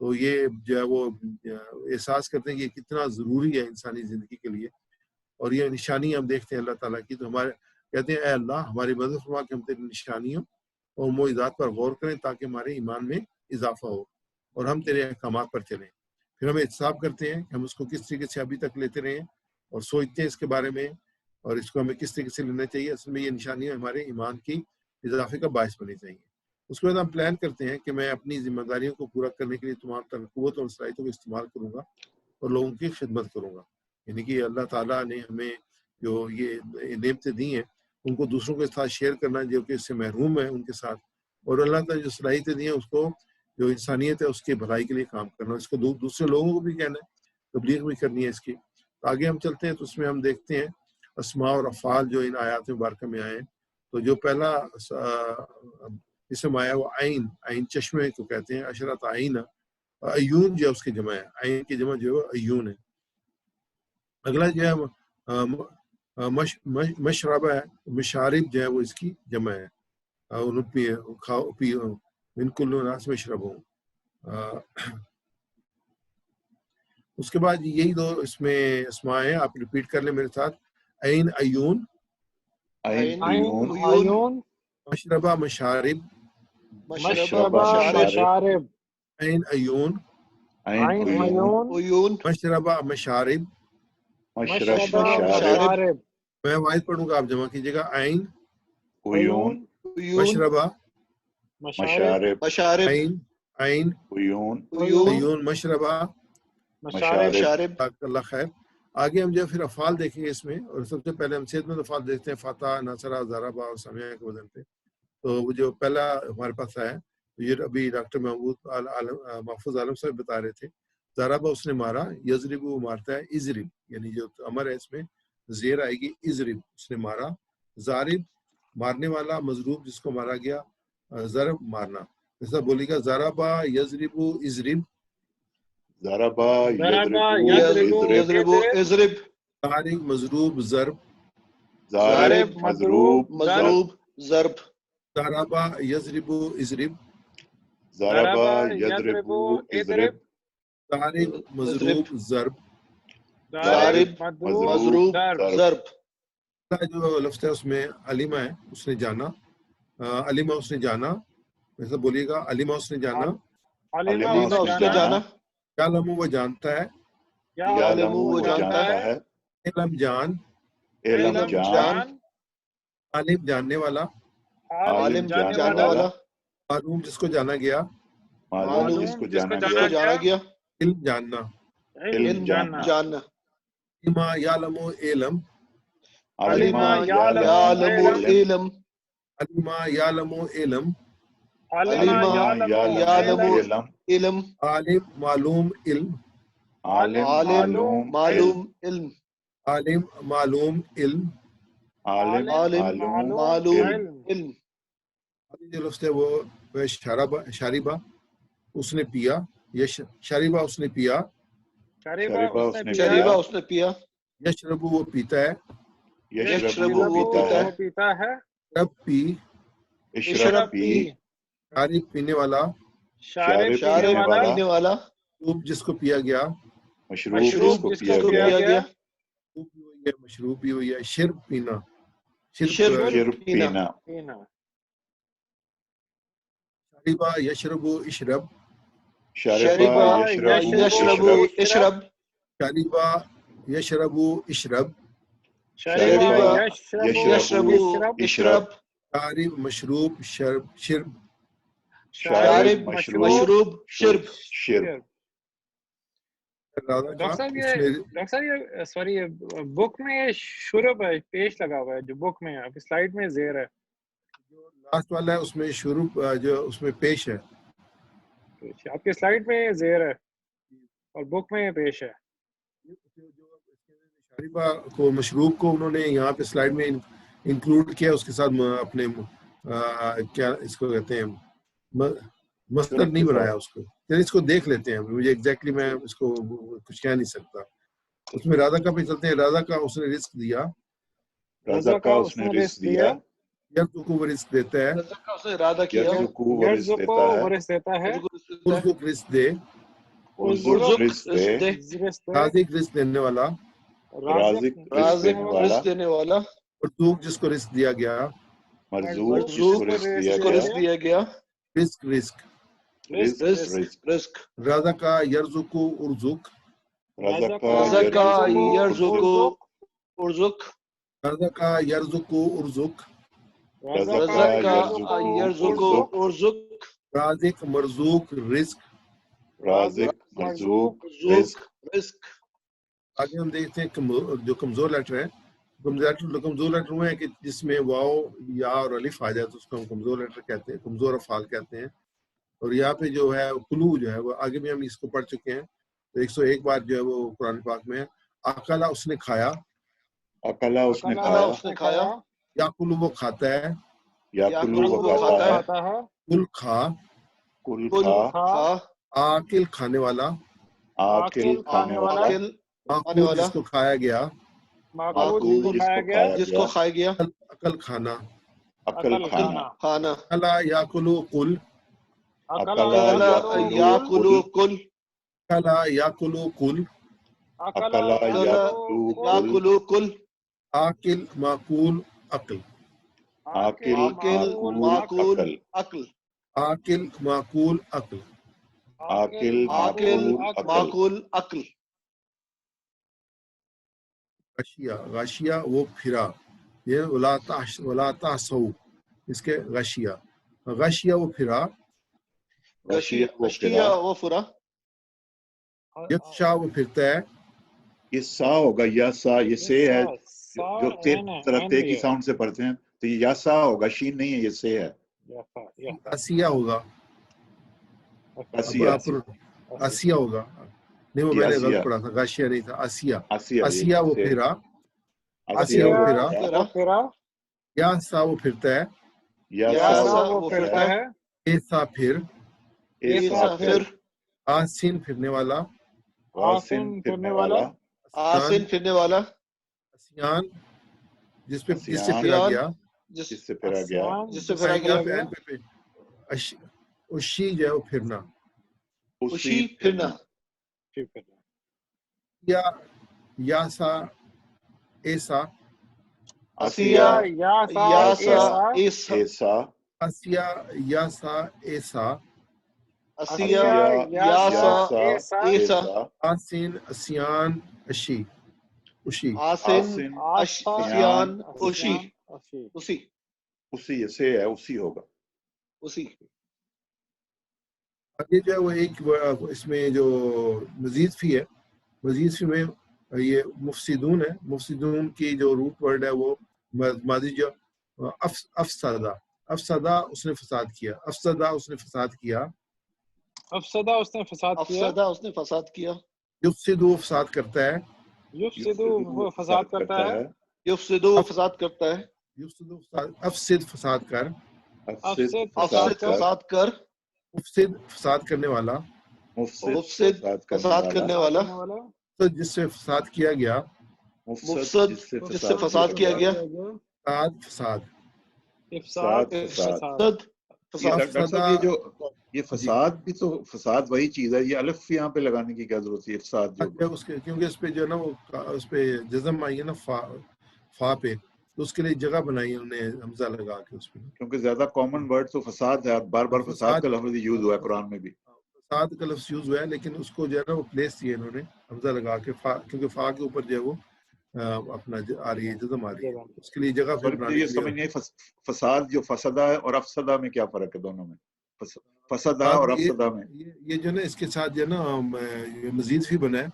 تو یہ جو ہے وہ احساس کرتے ہیں کہ یہ کتنا ضروری ہے انسانی زندگی کے لیے، اور یہ نشانی ہم دیکھتے ہیں اللہ تعالیٰ کی. تو ہمارے کہتے ہیں اے اللہ ہماری مدد فرما کہ ہم تیری نشانیوں اور معجزات پر غور کریں تاکہ ہمارے ایمان میں اضافہ ہو اور ہم تیرے احکامات پر چلیں. پھر ہم احتساب کرتے ہیں کہ ہم اس کو کس طریقے سے ابھی تک لیتے رہے ہیں اور سوچتے ہیں اس کے بارے میں، اور اس کو ہمیں کس طریقے سے لینا چاہیے. اصل میں یہ نشانیاں ہمارے ایمان کی اضافے کا باعث بنی چاہیے. اس کے بعد ہم پلان کرتے ہیں کہ میں اپنی ذمہ داریوں کو پورا کرنے کے لیے تمام تر قوت اور صلاحیتوں کو استعمال کروں گا اور لوگوں کی خدمت کروں گا. یعنی کہ اللہ تعالیٰ نے ہمیں جو یہ نعمتیں دی ہیں ان کو دوسروں کے ساتھ شیئر کرنا جو کہ اس سے محروم ہے ان کے ساتھ، اور اللہ تعالیٰ جو صلاحیتیں دی ہیں اس کو جو انسانیت ہے اس کی بھلائی کے لیے کام کرنا، اس کو دوسرے لوگوں کو بھی کہنا ہے، تبلیغ بھی کرنی ہے اس کی. آگے ہم چلتے ہیں تو اس میں ہم دیکھتے ہیں اسماء اور افعال جو ان آیات مبارکہ میں آئے ہیں. تو جو پہلا اسم آیا وہ عین، عین چشمے کو کہتے ہیں. عشرت عین، عیون جو ہے اس کی جمع ہے، عین کی جمع جو ہے عیون ہے. اگلا جو ہے مشربہ ہے، مشارب جو ہے وہ اس کی جمع ہے. من کل ناس مشربوں. اس کے بعد یہی دو اس میں اسماء ہیں، آپ ریپیٹ کر لیں میرے ساتھ. عین عیون، مشربہ مشارب، عین عیون، مشربہ مشارب. میں واحد پڑھوں گا آپ جمع کیجیے گا. عین عیون مشربہ مشارب عین عین عیون مشربہ مشارب. اللہ خیر. آگے ہم جو پھر افعال دیکھیں گے اس میں، اور سب سے پہلے ہم صحت مند افعال دیکھتے ہیں، فتح، نصرہ، ضربہ اور سمیہ کے وزن پہ. تو وہ جو پہلا ہمارے پاس ہے یہ ابھی ڈاکٹر محفوظ عالم صاحب بتا رہے تھے. ضربہ اس نے مارا، یضرب وہ مارتا ہے، اضرب یعنی جو امر ہے اس میں زیر آئے گی، اضرب اس نے مارا. ضارب مارنے والا، مضروب جس کو مارا گیا، ضرب مارنا. ایسا بولی گا ضربہ یضرب اضرب، ضربہ یضرب اضرب، ضارب مضروب ضرب، ضارب مضروب ضرب، ضربہ یضرب اضرب، ضربہ یضرب اضرب، ضارب مضروب ضرب، ضارب مضروب ضرب. جو لفظ ہے اس میں علیمہ ہے، اس نے جانا، علیمہ اس نے جانا. ایسا بولیے گا علیمہ اس نے جانا، علیمہ اس نے جانا، یعلم وہ جانتا ہے، یعلم وہ جانتا ہے، علم جان، علم جان، عالم جاننے والا، عالم جاننے والا، معلوم جس کو جانا گیا، معلوم جس کو جانا گیا، علم جاننا، علم جاننا. علم یعلم علم، علم یعلم علم، علم یعلم علم، علم یعلم علم، عالم معلوم علم، عالم معلوم علم، عالم معلوم علم، عالم معلوم علم. جو لفظ ہے وہ شاربہ اس نے پیا، شاربہ اس نے پیا، شریبہ اس نے پیا، یشرب وہ پیتا ہے، یشرب وہ پیتا ہے، اشرب پی اشرب پی شارب پینے والا شارب شارب پینے والا پینے والا مشروب جس کو پیا گیا مشروب جس کو پیا گیا مشروب بھی ہوئی ہے شرب پینا شرب پینا شاربہ یشرب اشرب شربا یشرب اشرب شاربہ یشرب اشرب شربا یشرب اشرب شارب مشروب شرب شارب مشروب شرب ڈاکٹر صاحب یہ سوری بک میں یہ شرب ہے پیش لگا ہوا ہے جو بک میں ہے، آپ کی سلائیڈ میں زیر ہے، لاسٹ والا ہے اس میں شروع جو اس میں پیش ہے، آپ کی سلائیڈ میں یہ زیر ہے اور بک میں یہ پیش ہے. شاربہ کو مشروب کو انہوں نے یہاں پہ سلائیڈ میں انکلوڈ کیا، اس کے ساتھ اپنے کیا اس کو کہتے ہیں مصدر نہیں بنایا اس کو. چلیے اس کو دیکھ لیتے ہیں، مجھے ایگزیکٹلی میں اس کو کچھ کہہ نہیں سکتا. اس میں رازق کا پہ چلتے ہیں. رازق کا اس نے رزق دیا، رزق کا اس نے رزق دیا، یرزق کو وہ رزق دیتا ہے، رزق کا اس نے ارادہ کیا، یرزق کو وہ رزق دیتا ہے، ورث دیتا ہے، ارزق رزق دے، ارزق رزق دے، رازق رزق دینے والا، رازق رازق دینے والا، رزق دینے والا، مرزوق جس کو رزق دیا گیا، مرزوق جس مرزوق کو رزق جس دیا کو گیا، رزق دیا گیا، رزق رزق. رزق رزق، رازق کا یرزق ارزق، رزق رزق کا یرزق یرزق ارزق، رازق کا یرزق ارزق، رزق کا یرزق ارزق، رازق مرزوق رزق. رازق مرزوق رزق. رزق. آگے ہم دیکھتے ہیں جو کمزور لیٹر ہے، کمزور لیٹر وہ ہے کہ جس میں واو یا اور الف آ جائے تو اس کو ہم کمزور لیٹر کہتے ہیں، کمزور افعال کہتے ہیں. اور یہاں پہ جو ہے کلو جو ہے وہ آگے بھی ہم اس کو پڑھ چکے ہیں، تو 101 بار جو ہے وہ قرآن پاک میں ہے. اکلا اس نے کھایا، اکلا اس نے کھانا اس نے کھایا، یا کلو وہ کھاتا ہے، یا کلو وہ کھاتا ہے، کل کھا، کل کل کھا، کھا، آکل کھانے والا، آکل کھانے والا، آکل کھانے معقول والا، جس کو کھایا گیا، معقول جس کو کھایا جس کو گیا، کھایا گیا، عقل کھانا. عقل کھانا، کھانا، اکلا یا کلو کل، اکلا یا کلو کل، اکلا یا کلو کل، اکلا یا یا کلو کل، آکل معقول عقل، عاقل معقول عقل، عقل، آکل معقول عقل. عاقل عاقل معقول عقل. غشیہ، غشیہ وہ پھرا، یہ ولا تحسو اس کے غشیہ، غشیہ وہ پھرا، غشیہ و فرا، یکشا وہ پھرتا ہے، یہ سا ہوگا، یا سا، یہ سے ہے جو طرف تے کی ساؤنڈ سے پڑھتے ہیں، تو یہ یا سا ہوگا، شین نہیں ہے، یہ سے ہے. اسیہ ہوگا، اسیہ، اسیہ ہوگا، نہیں وہ میں نے غلط پڑھا تھا، غشیہ نہیں تھا، اسیہ. اسیہ وہ پھرا، اسیہ وہ پھرا، یا سا وہ پھرتا ہے، یا سا وہ پھرتا ہے، ایسا پھر، ایسا پھر، آسین پھرنے والا، آسن پھرنے والا، آسن پھرنے والا، اسیان جس پہ جس سے اسیان پھرا گیا، جس سے پھرا گیا، جس سے پھرا گیا، اشی جو ہے وہ پھرنا، اسی پھرنا، یا سا ایسا، اسیا یا سا ایسا، ایسا، اسیا یا سا ایسا، اسیا یا سا ایسا، آسین اسیان اشی، اشی، آسن اسیان اسی، اسی، اسی سے ہے، اسی ہوگا. اسی. آگے جو ہے وہ ایک اس میں جو مزید فی ہے، مزید فی میں یہ مفسدون ہے، مفسدون کی جو روٹ ورڈ ہے وہ ماضی جو افسدہ، افسدہ اس نے فساد کیا، افسدہ اس نے فساد کیا، افسدہ اس نے فساد کیا، افسدہ اس نے فساد کیا، یفسدو فساد کرتا ہے، یفسدو وہ فساد کرتا ہے، یفسدو فساد کرتا ہے، یفسدو افسد فساد کر، افسد فساد کر، مفسد فساد کرنے والا، مفسد فساد کرنے والا، تو جس سے فساد کیا گیا، مفسد جس سے فساد کیا گیا، فساد افساد ڈاکٹر صاحب یہ فساد بھی تو فساد وہی چیز ہے، یہ الف یہاں پہ لگانے کی کیا ضرورت ہے افساد جو کیونکہ اس پہ جو ہے نا وہ اس پہ جزم آئی ہے نا فا پہ، تو اس کے لیے جگہ بنائی انہوں نے حمزہ لگا کے اس پہ، کیونکہ زیادہ کامن ورڈ تو فساد ہے، بار بار فساد کا لفظ یوز ہوا ہے قرآن میں بھی، فساد کا لفظ یوز ہوا ہے، لیکن اس کو جو ہے نا وہ پلیس کیا انہوں نے حمزہ لگا کے، کیونکہ فا کے اوپر جو ہے وہ اپنا آ رہی ہے، جزم آ رہی ہے، اس کے لیے جگہ پہ بنانے یہ کے سمجھ لیے۔ نہیں فساد جو فسدہ ہے اور افسدہ میں کیا فرق ہے دونوں میں؟ فسدہ اور افسدہ میں یہ جو نا اس کے ساتھ جو ہے نا مزید بھی بنا ہے،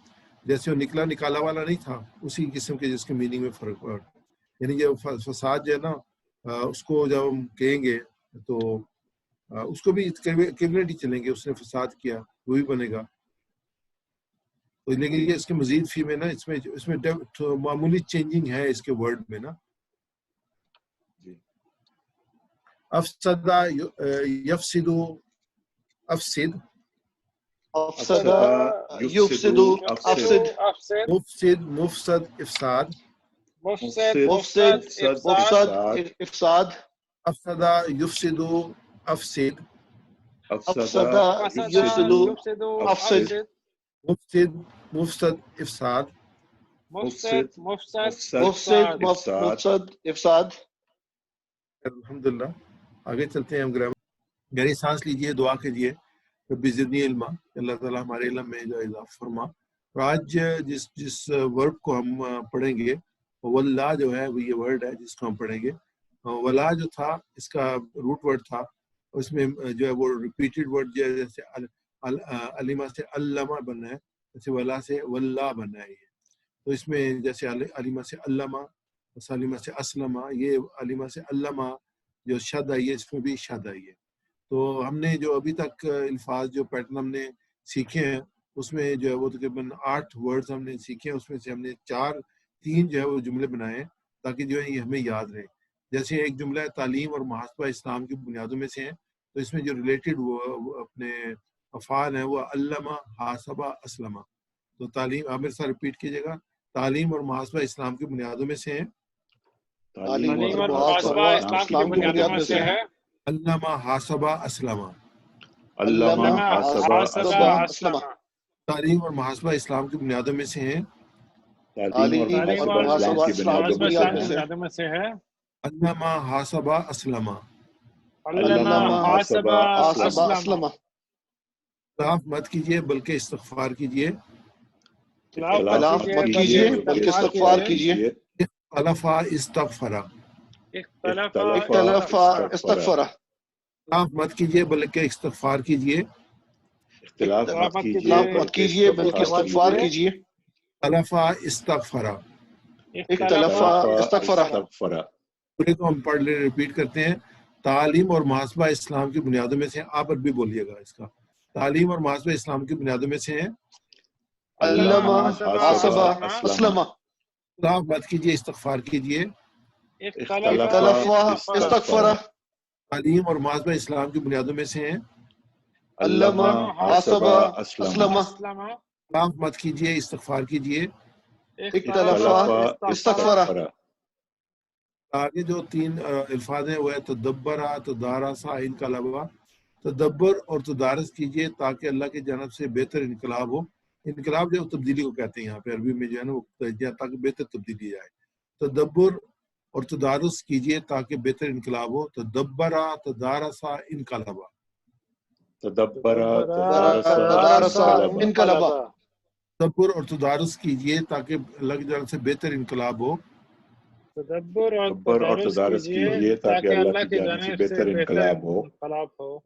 جیسے وہ نکلا نکالا والا نہیں تھا، اسی قسم کے جس کے میننگ میں فرق پڑا، یعنی جو فساد جو ہے نا اس کو جب ہم کہیں گے تو اس کو بھی ایکویولنٹ ہی چلیں گے، اس نے فساد کیا وہ بھی بنے گا، تو لیکن یہ اس کے مزید فی میں نا اس میں معمولی چینجنگ ہے اس کے ورڈ میں نا۔ افسد یفسد افسد افسد یفسد افسد مفسد مفسد افساد مفسد مفسد افساد افسد یفسد افسد افسد یفسد افسد مفسد مفسد افساد مفسد مفسد مفسد افساد۔ الحمدللہ آگے چلتے ہیں ہم گرامر۔ گہری سانس لیجئے، دعا کیجئے رب زدنی علما، اللہ تعالیٰ ہمارے علم میں جو اضافہ فرما۔ اور آج جس ورب کو ہم پڑھیں گے واللہ جو ہے وہ یہ ورڈ ہے جس کو ہم پڑھیں گے۔ ولا جو تھا اس کا روٹ ورڈ تھا، اس میں جو ہے وہ ریپیٹڈ ورڈ جو ہے جیسے علیمہ سے علامہ بننا ہے، جیسے ولا سے واللہ بننا ہے، تو اس میں جیسے علیمہ سے علامہ، سالمہ سے اسلمہ، یہ علیمہ سے علامہ جو شد آئی ہے اس میں بھی شد آئی ہے۔ تو ہم نے جو ابھی تک الفاظ جو پیٹرن ہم نے سیکھے ہیں اس میں جو ہے وہ تقریباً 8 ورڈز ہم نے سیکھے ہیں، اس میں سے ہم نے 3 جو ہے وہ جملے بنائے ہیں تاکہ جو ہے یہ ہمیں یاد رہے۔ جیسے ایک جملہ ہے تعلیم اور محاسبہ اسلام کی بنیادوں میں سے ہیں، تو اس میں جو ریلیٹڈ اپنے افعال ہیں وہ علامہ حاسبہ اسلمہ، تو تعلیم عامر صاحب ریپیٹ کیجیے گا، تعلیم اور محاسبہ اسلام کی بنیادوں میں سے ہیں، تعلیم اور محاسبہ اسلام کی بنیاد میں سے ہے، علامہ حاسبہ اسلمہ، علامہ حاسبہ اسلمہ۔ تعلیم اور محاسبہ اسلام کی بنیادوں میں سے ہیں، تعلیم اور محاسبہ اسلام کی بنیادوں میں سے ہے، علامہ حاسبہ اسلمہ۔ علامہ حاسبہ اسلمہ۔ اختلاف مت کیجیے بلکہ استغفار کیجیے، اختلاف مت کیجیے بلکہ استغفار کیجیے، اختلف استغفرا، اختلاف استغفرا۔ اختلاف مت کیجیے بلکہ استغفار کیجیے، اختلاف مت کیجیے بلکہ استغفار کیجیے، اختلف استغفرا۔ اختلاف استغفرا۔ پورے کو ہم پڑھ لیں، ریپیٹ کرتے ہیں۔ تعلیم اور محاسبہ اسلام کی بنیادوں میں سے ہیں، آپ بھی بولیے گا اس کا، تعلیم اور محاسبہ اسلام کی بنیادوں میں سے ہیں، علامہ حاسبہ اسلمہ۔ اختلاف مت کیجیے استغفار کیجیے، اختلاف استغفرا۔ تعلیم اور محاسبہ اسلام کی بنیادوں میں سے ہیں، علامہ حاسبہ اسلمہ۔ اختلاف مت کیجیے استغفار کیجیے، اختلاف استغفرا۔ آگے جو 3 الفاظ ہیں وہ ہے تدبرا، تدارسا، انقلابا۔ تدبر اور تدارس کیجیے تاکہ اللہ کی جانب سے بہتر انقلاب ہو۔ انقلاب جو ہے تبدیلی کو کہتے ہیں یہاں پہ عربی میں جو ہے نا وہ تاکہ بہتر تبدیلی جائے۔ تدبر اور تدارس کیجیے تاکہ بہتر انقلاب ہو۔ تدبرا، تدارسا، انقلابا۔ تدبرا، تدارسا، انقلابا۔ تدبر اور تدارس کیجیے تاکہ اللہ کی جانب سے بہتر انقلاب ہو۔ تدبر اور تدارس کیجیے تاکہ اللہ کی جانب سے بہتر انقلاب ہو۔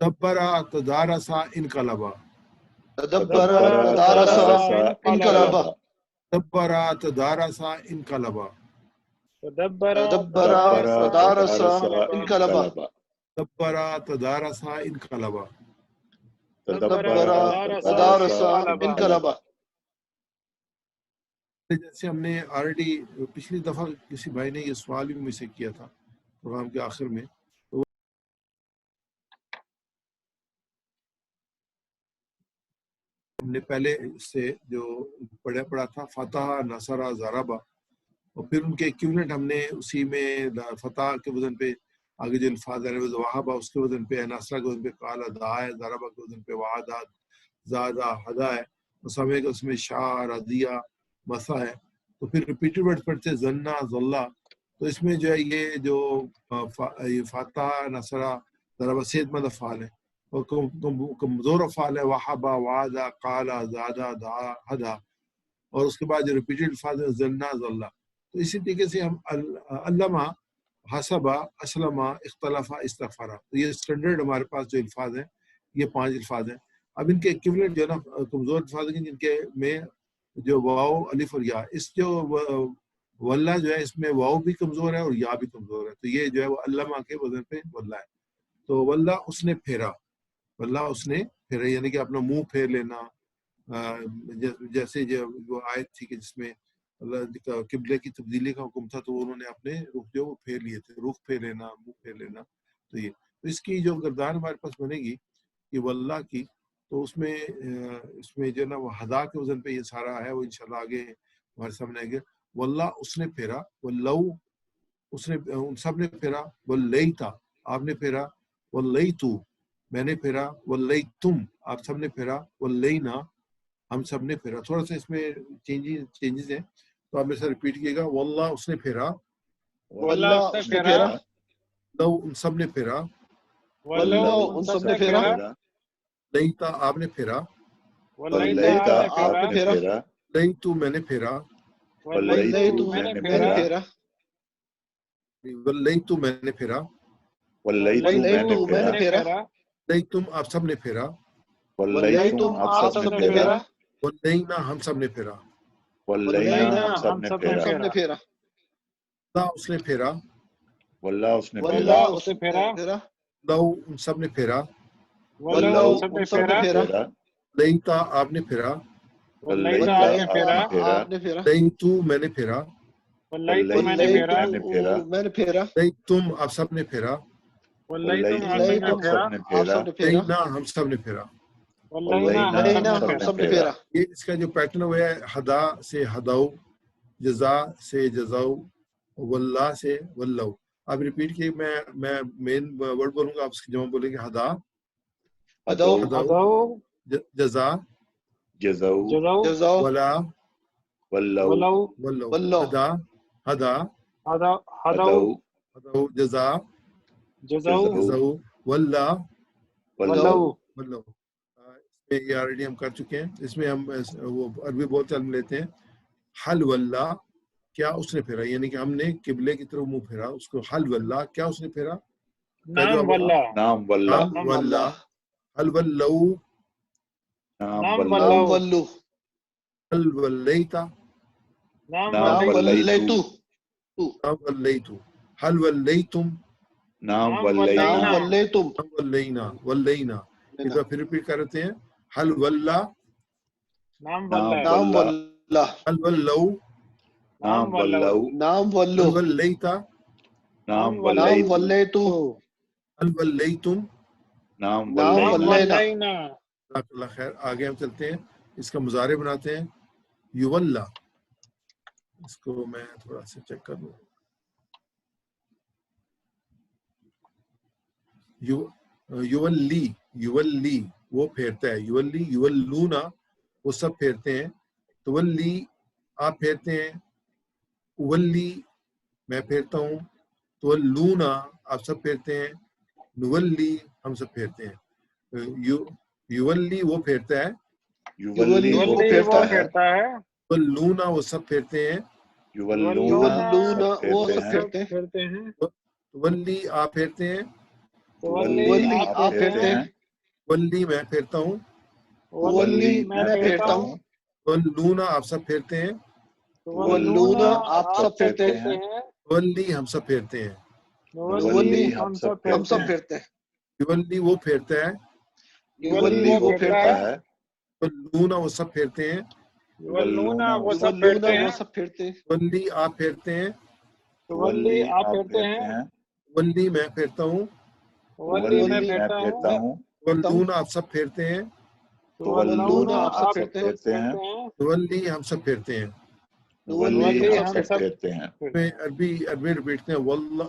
تدبرا، تدارسا، انقلابا۔ تدبرا، تدارسا، انقلابا۔ تدبرا، تدارسا، انقلابا۔ تدبرا، تدارسا، انقلابا۔ تدبرا، تدارسا، انقلابا۔ تدبرا، تدارسا، انقلابا۔ جیسے ہم نے آلریڈی پچھلی دفعہ کسی بھائی نے یہ سوال بھی مجھ سے کیا تھا پروگرام کے آخر میں، تو ہم نے پہلے سے جو پڑھا تھا فتح، نصرہ، ضربہ، اور پھر ان کے ایکویولنٹ ہم نے اسی میں فتح کے وزن پہ آگے جو الفاظ ہے وہابا اس کے وزن پہ ہے، نصرہ کے وزن پہ قالا دا ہے، ضربہ کے وزن پہ وعدہ زادہ ہدا ہے، مسامع کے اس میں شاہ ردیہ مسا ہے. تو پھر ریپیٹڈ ورڈ پڑھتے زنا ذلہ. تو اس میں جو ہے یہ جو فاتح نصرہ ضربہ صحت مند افعال ہے، اور کمزور افعال ہے وہابا وعدہ قالا زادہ دعا ہدا. اور اس کے بعد جو ریپیٹڈ الفاظ ہے زنا ذلہ. تو اسی طریقے سے ہم علامہ حسبہ اسلمہ اختلافہ استغفارہ، تو یہ اسٹینڈرڈ ہمارے پاس جو الفاظ ہیں یہ 5 الفاظ ہیں. اب ان کے ایکویولنٹ جو ہے نا کمزور الفاظ ہیں جن کے میں جو واو الف اور یا، اس جو واللہ جو ہے اس میں واو بھی کمزور ہے اور یا بھی کمزور ہے. تو یہ جو ہے وہ علامہ کے وزن پہ واللہ ہے. تو واللہ اس نے پھیرا، واللہ اس نے پھیرا یعنی کہ اپنا منہ پھیر لینا. جیسے جو وہ آیت تھی کہ جس میں اللہ قبلے کی تبدیلی کا حکم تھا، تو انہوں نے اپنے رخ جو وہ پھیر لیے تھے، رخ پھیر لینا، منہ پھیر لینا. تو یہ تو اس کی جو گردان ہمارے پاس بنے گی یہ واللہ کی، تو اس میں جو ہے نا وہ ہدا کے وزن پہ یہ سارا ہے، وہ انشاءاللہ آگے ہمارے سامنے آئے گا. واللہ اس نے پھیرا، واللو اس نے ان سب نے پھیرا، واللیتا آپ نے پھیرا، واللیتو میں نے پھیرا، واللیتم آپ سب نے پھیرا، واللینا ہم سب نے پھیرا. تھوڑا سا اس میں چینجز ہیں، تو آپ میرے ساتھ ریپیٹ کیے گا. واللہ اس نے پھیرا، واللہ اس نے پھیرا، لو ان سب نے پھیرا، واللہ ان سب نے پھیرا، لیتا آپ نے پھیرا، واللیتا آپ نے پھیرا، لیتو میں نے پھیرا، واللیتو میں نے پھیرا، واللیتو میں نے پھیرا، واللیتو میں نے پھیرا، لیتم آپ سب نے پھیرا، واللیتم آپ سب نے پھیرا، واللینا ہم سب نے پھیرا، واللینا ہم سب نے پھیرا، اللہ اس نے پھیرا، واللہ اس نے واللہ اس نے پھیرا، لو ان سب نے پھیرا، واللہ ان سب نے پھیرا، لیتا آپ نے پھیرا، واللیتا آپ نے پھیرا، لیتو میں نے پھیرا، واللیتو میں نے پھیرا، لیتم آپ سب نے پھیرا، واللیتم آپ سب نے پھیرا، لینا ہم سب نے پھیرا. واللینا ہم سب نے پھیرا. یہ اس کا جو پیٹرن ہوا ہے ہدا سے ہداؤ، جزا سے جزاؤ، واللہ سے واللو. آپ ریپیٹ کیے، میں مین ورڈ بولوں گا، آپ اس کی جمع بولیں گے ہدا، ہداؤ، جزا، جزاؤ، ولا، ولو، ہدا، ہداؤ، ہداؤ، جزا، جزاؤ، واللہ، ولو. اس میں یہ آلریڈی ہم کر چکے ہیں. اس میں ہم وہ عربی بہت علم لیتے ہیں. حل واللہ کیا اس نے پھیرا، یعنی کہ ہم نے قبلے کی طرف منہ پھیرا، اس کو حل واللہ کیا اس نے پھیرا، نام واللہ، نام واللہ، نام واللہ، حل واللو، نام واللو، حل واللیتا، نام ولیتو، نام واللیتو، حل واللیتم، نام ولینا، نام واللینا، واللینا. ایک بار پھر ریپیٹ کر رہتے ہیں. حل واللہ، نام نام واللہ، حل واللو، نام واللو، حل واللیتا، نام ولیتو، حل واللیتم. نام ولینا. اللہ خیر. آگے ہم چلتے ہیں، اس کا مضارع بناتے ہیں. یولا، اس کو میں تھوڑا سا چیک کر لوں. یولی، یولی وہ پھیرتا ہے، یولی، یولونا وہ سب پھیرتے ہیں. تولی آپ پھیرتے ہیں، اولی میں پھیرتا ہوں، تولونا آپ سب پھیرتے ہیں، نولی ہم سب پھیرتے ہیں. یولی وہ پھیرتا ہے، یولی وہ پھیرتا ہے، تولونا وہ سب پھیرتے ہیں، یولونا وہ سب پھیرتے ہیں، تولی آپ پھیرتے ہیں، تولی آپ پھیرتے ہیں، ولی میں پھیرتا ہوں، ولی میں پھیرتا ہوں، تولونا آپ سب پھیرتے ہیں، تولونا آپ سب پھیرتے ہیں، تولی ہم سب پھیرتے ہیں، تولی ہم سب پھیرتے ہیں، یولی وہ پھیرتا ہے، یولی وہ پھیرتا ہے، تولونا وہ سب پھیرتے ہیں، یولونا وہ سب پھیرتے ہیں، تولی آپ پھیرتے ہیں، تولی آپ پھیرتے ہیں، ولی میں پھیرتا ہوں، ولی میں پھیرتا ہوں، تولونا آپ سب پھیرتے ہیں، تولونا آپ پھیرتے ہیں، تولی ہم سب پھیرتے ہیں. ولی ہم سب پھیرتے ہیں. عربی ریپیٹ کرتے ہیں، واللہ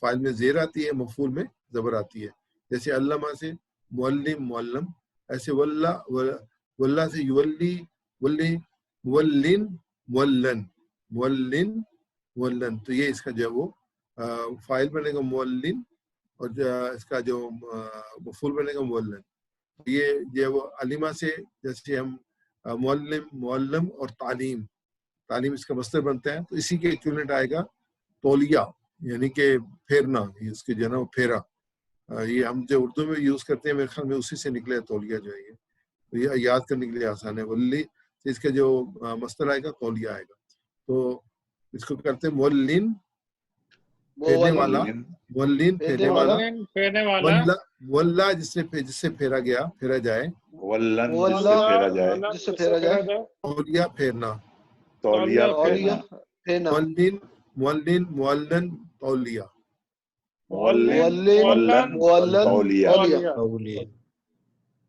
فائل میں زیر آتی ہے، مفعول میں زبر آتی ہے. جیسے علامہ سے معلم معلم، ایسے واللہ سے یولی ولی مولن مولن مولن مولن. تو یہ اس کا جو ہے وہ فائل بنے گا مولن، اور اس کا جو مفعول بنے گا مولن. یہ جو ہے وہ علمہ سے جیسے ہم معلم معلم اور تعلیم، تعلیم اس کا مصدر بنتا ہے. تو اسی کے ایکویولنٹ آئے گا تولیہ، یعنی کہ پھیرنا، اس کے جو ہے نا پھیرا. یہ ہم جو اردو میں یوز کرتے ہیں میرے خیال میں اسی سے نکلے تولیہ جو ہے. یہ یاد کرنے کے لیے آسان ہے. ولی اس کا جو مصدر آئے گا تولیہ آئے گا. تو اس کو کرتے ہیں مولن پھیرنے والا، مولن پھیرنے والا، واللہ جس سے پھیرا گیا پھیرا جائے، ولن جس سے پھیرا جائے، تولیہ پھیرنا، تولیہ پھیرنا، مولن مولن مولن تولیہ، مولن تولیہ.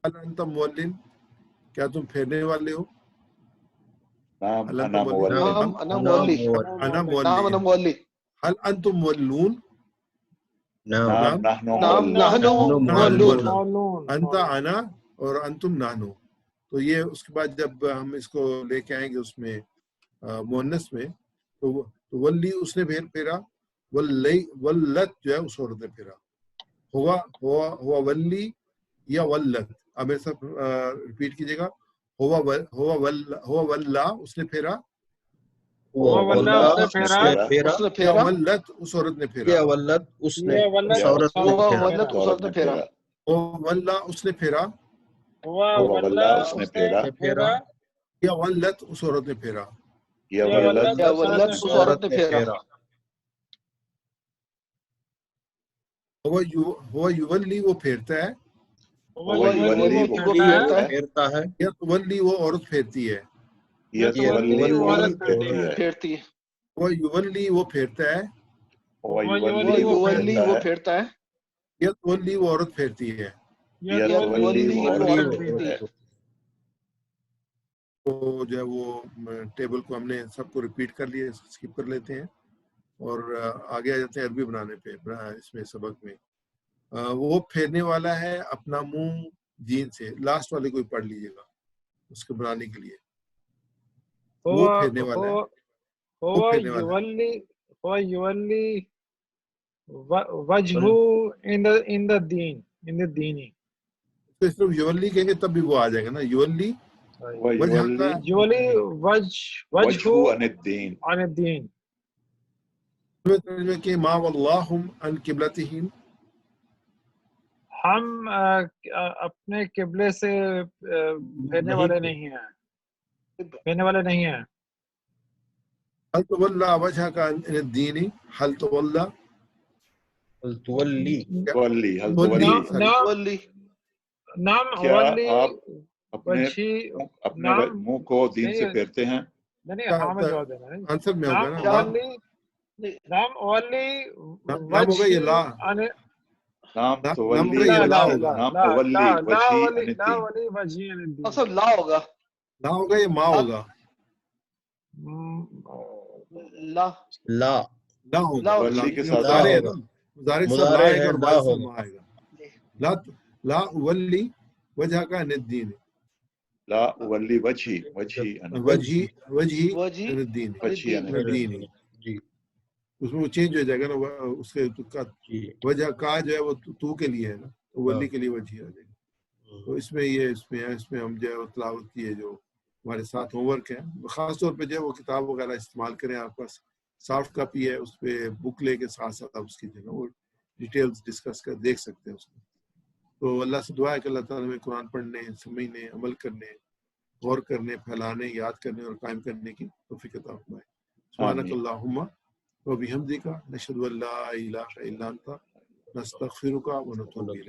هل انت مولن، کیا تم پھیرنے والے ہو؟ نعم هل انت انا مولن؟ مولن. انا مولي انا نعم انا مولن. مولي هل انتم مولون؟ نعم نحن نعم نحن مولون. انت انا اور انتم نحنو. تو یہ اس کے بعد جب ہم اس کو لے کے آئیں گے اس میں مؤنث میں، تو ولی اس نے پھیرا، ولت جو ہے اس عورت نے پھیرا. ہوا ولی یا ولت. اب میرے ساتھ ریپیٹ کیجیے گا. ہوا ولا اس نے پھیرا، ولت اس عورت نے پھیرا، ولت اس نے اس عورت نے پھیرا، ولا اس نے پھیرا، ولا اس نے پھیرا، یا ولت اس عورت نے پھیرا. یا ولد اس عورت نے پھیرا. ہوا یولی وہ پھیرتا ہے، پھیرتا ہے، یا تولی وہ عورت پھیرتی ہے. یا تولی عورت پھیرتی ہے. وہ یولی وہ پھیرتا ہے، وہ پھیرتا ہے، یا تولی وہ عورت پھیرتی ہے. یا تولی عورت پھیرتی ہے. تو جو ہے وہ ٹیبل کو ہم نے سب کو ریپیٹ کر لیا، اسکپ کر لیتے ہیں اور آگے آ جاتے ہیں عربی بنانے پہ. اس میں سبق میں وہ پھیرنے والا ہے اپنا منہ جین سے. لاسٹ والے کو پڑھ لیجیے گا اس کو بنانے کے لیے. وہ پھیرنے والا ہے، وہ پھیرنے والا ہے. هو يولي وجهه in the دین. تو صرف یولی کہیں گے تب بھی وہ آ جائے گا نا. یولی يولي وجهه عن الدین. کہ ما واللہم عن قبلتہم، ہم اپنے قبلے سے پھیرنے والے نہیں ہیں. هل تولى وجهك عن الدين، هل تولى نام کیا اولی آپ اپنے منہ کو دین سے پھیرتے ہیں؟ نہیں ہاں میں جواب دینا ہے. آنسر میں ہوگا نا. نام اولی نام ہوگا یہ لا، نام نام ہوگا یہ لا ہوگا، نام اولی وجہی لا ولی وجہی عن الدین. اصل لا ہوگا، لا ہوگا یہ ما ہوگا. لا لا ہوگا، ولی کے ساتھ مضارع سے لا آئے گا اور بعد سے ما آئے گا. لا ولی وجہ کا الدین، لا ولی وجہی عن الدین. جی اس میں وہ چینج ہو جائے گا نا، اس کے وجہ کا جو ہے وہ تو کے لیے ہے نا، ولی کے لیے وجہی آ جائے گا. تو اس میں ہم جو ہے تلاوت کی ہے، جو ہمارے ساتھ ہوم ورک ہے. خاص طور پہ جو ہے وہ کتاب وغیرہ استعمال کریں. آپ پاس سافٹ کاپی ہے، اس پہ بک لے کے ساتھ ساتھ آپ اس کی جو ہے وہ ڈیٹیلز ڈسکس کر دیکھ سکتے ہیں اس کو. تو اللہ سے دعا ہے کہ اللہ تعالیٰ میں قرآن پڑھنے، سمجھنے، عمل کرنے، غور کرنے، پھیلانے، یاد کرنے اور قائم کرنے کی توفیق عطا فرمائے. سبحانک اللہم و بحمدک، نشہد ان لا الہ الا انت، نستغفرک و نتوب الیک.